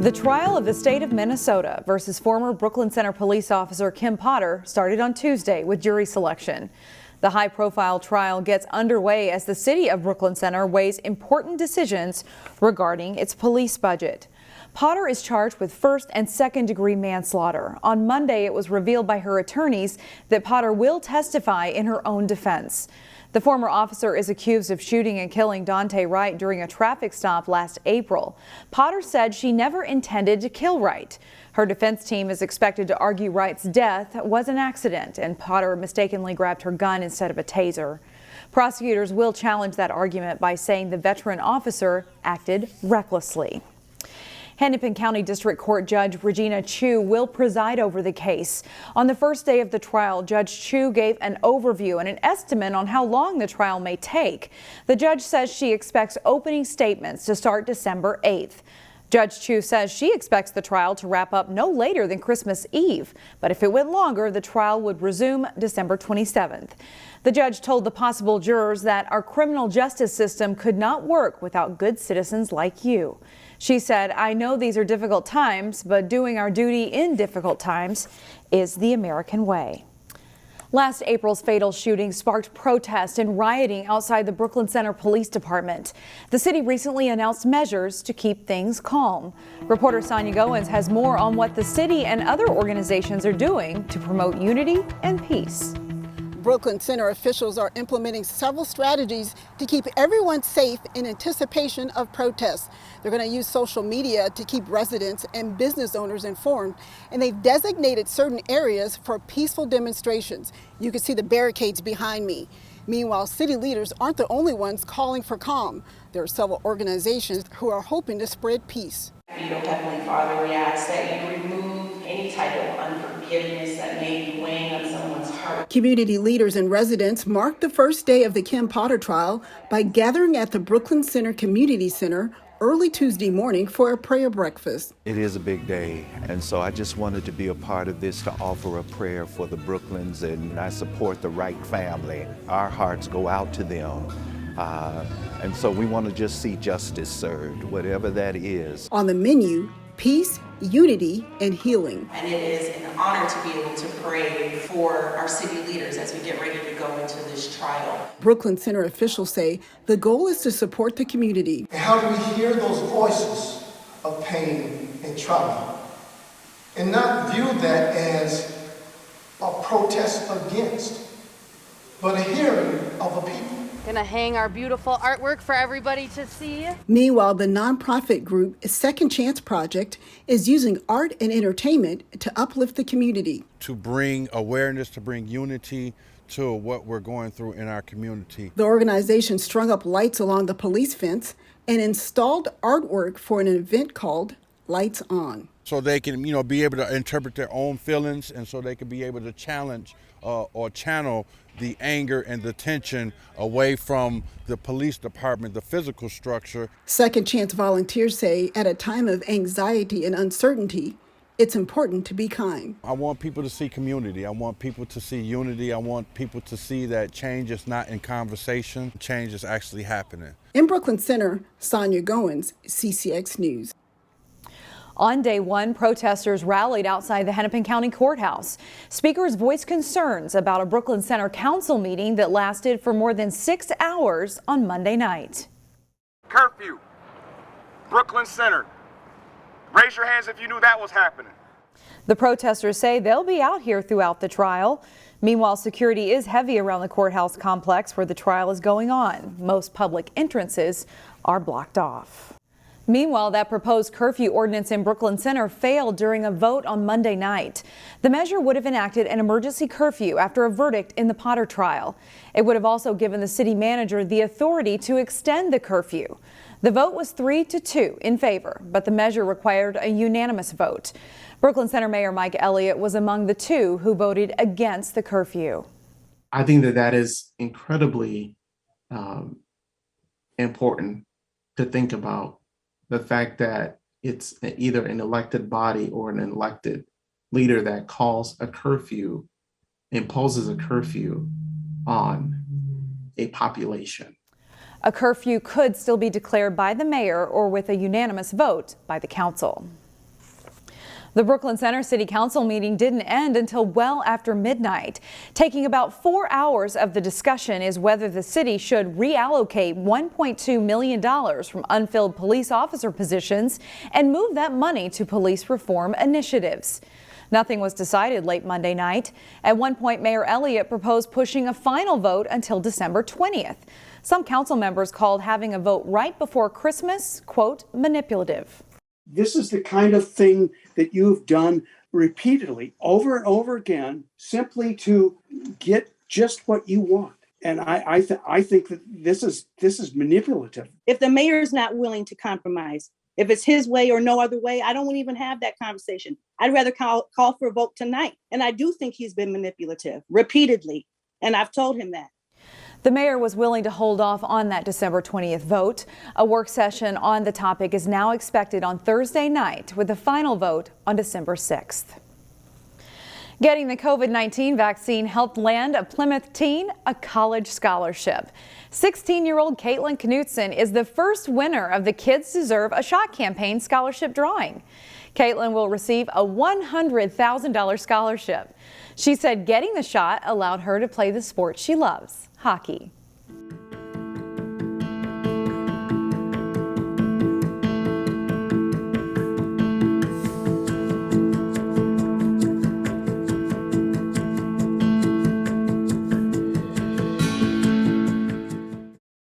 The trial of the state of Minnesota versus former Brooklyn Center police officer Kim Potter started on Tuesday with jury selection. The high-profile trial gets underway as the city of Brooklyn Center weighs important decisions regarding its police budget. Potter is charged with first and second-degree manslaughter. On Monday, it was revealed by her attorneys that Potter will testify in her own defense. The former officer is accused of shooting and killing Daunte Wright during a traffic stop last April. Potter said she never intended to kill Wright. Her defense team is expected to argue Wright's death was an accident and Potter mistakenly grabbed her gun instead of a taser. Prosecutors will challenge that argument by saying the veteran officer acted recklessly. Hennepin County District Court Judge Regina Chu will preside over the case. On the first day of the trial, Judge Chu gave an overview and an estimate on how long the trial may take. The judge says she expects opening statements to start December 8th. Judge Chu says she expects the trial to wrap up no later than Christmas Eve, but if it went longer, the trial would resume December 27th. The judge told the possible jurors that our criminal justice system could not work without good citizens like you. She said, "I know these are difficult times, but doing our duty in difficult times is the American way." Last April's fatal shooting sparked protest and rioting outside the Brooklyn Center Police Department. The city recently announced measures to keep things calm. Reporter Sonia Goins has more on what the city and other organizations are doing to promote unity and peace. Brooklyn Center officials are implementing several strategies to keep everyone safe in anticipation of protests. They're going to use social media to keep residents and business owners informed, and they've designated certain areas for peaceful demonstrations. You can see the barricades behind me. Meanwhile, city leaders aren't the only ones calling for calm. There are several organizations who are hoping to spread peace. Heavenly Father, we ask that you remove any type of unforgiveness that may be weighing on someone's heart. Community leaders and residents marked the first day of the Kim Potter trial by gathering at the Brooklyn Center Community Center early Tuesday morning for a prayer breakfast. It is a big day, and so I just wanted to be a part of this to offer a prayer for the Brooklyns, and I support the Wright family. Our hearts go out to them. And so we want to just see justice served, whatever that is. On the menu, peace, unity, and healing. And it is an honor to be able to pray for our city leaders as we get ready to go into this trial. Brooklyn Center officials say the goal is to support the community. How do we hear those voices of pain and trauma and not view that as a protest against, but a hearing of a people? Gonna hang our beautiful artwork for everybody to see. Meanwhile, the nonprofit group Second Chance Project is using art and entertainment to uplift the community. To bring awareness, to bring unity to what we're going through in our community. The organization strung up lights along the police fence and installed artwork for an event called Lights On. So they can, be able to interpret their own feelings, and so they can be able to challenge or channel the anger and the tension away from the police department, the physical structure. Second Chance volunteers say at a time of anxiety and uncertainty, it's important to be kind. I want people to see community. I want people to see unity. I want people to see that change is not in conversation. Change is actually happening. In Brooklyn Center, Sonia Goins, CCX News. On day one, protesters rallied outside the Hennepin County Courthouse. Speakers voiced concerns about a Brooklyn Center Council meeting that lasted for more than 6 hours on Monday night. Curfew, Brooklyn Center. Raise your hands if you knew that was happening. The protesters say they'll be out here throughout the trial. Meanwhile, security is heavy around the courthouse complex where the trial is going on. Most public entrances are blocked off. Meanwhile, that proposed curfew ordinance in Brooklyn Center failed during a vote on Monday night. The measure would have enacted an emergency curfew after a verdict in the Potter trial. It would have also given the city manager the authority to extend the curfew. The vote was 3-2 in favor, but the measure required a unanimous vote. Brooklyn Center Mayor Mike Elliott was among the two who voted against the curfew. I think that is incredibly important to think about. The fact that it's either an elected body or an elected leader that calls a curfew, imposes a curfew on a population. A curfew could still be declared by the mayor or with a unanimous vote by the council. The Brooklyn Center City Council meeting didn't end until well after midnight. Taking about 4 hours of the discussion is whether the city should reallocate $1.2 million from unfilled police officer positions and move that money to police reform initiatives. Nothing was decided late Monday night. At one point, Mayor Elliott proposed pushing a final vote until December 20th. Some council members called having a vote right before Christmas, quote, manipulative. This is the kind of thing that you've done repeatedly over and over again, simply to get just what you want. And I think that this is manipulative. If the mayor is not willing to compromise, if it's his way or no other way, I don't even have that conversation. I'd rather call for a vote tonight. And I do think he's been manipulative repeatedly. And I've told him that. The mayor was willing to hold off on that December 20th vote. A work session on the topic is now expected on Thursday night, with the final vote on December 6th. Getting the COVID-19 vaccine helped land a Plymouth teen a college scholarship. 16-year-old Caitlin Knutson is the first winner of the Kids Deserve a Shot campaign scholarship drawing. Caitlin will receive a $100,000 scholarship. She said getting the shot allowed her to play the sport she loves, hockey.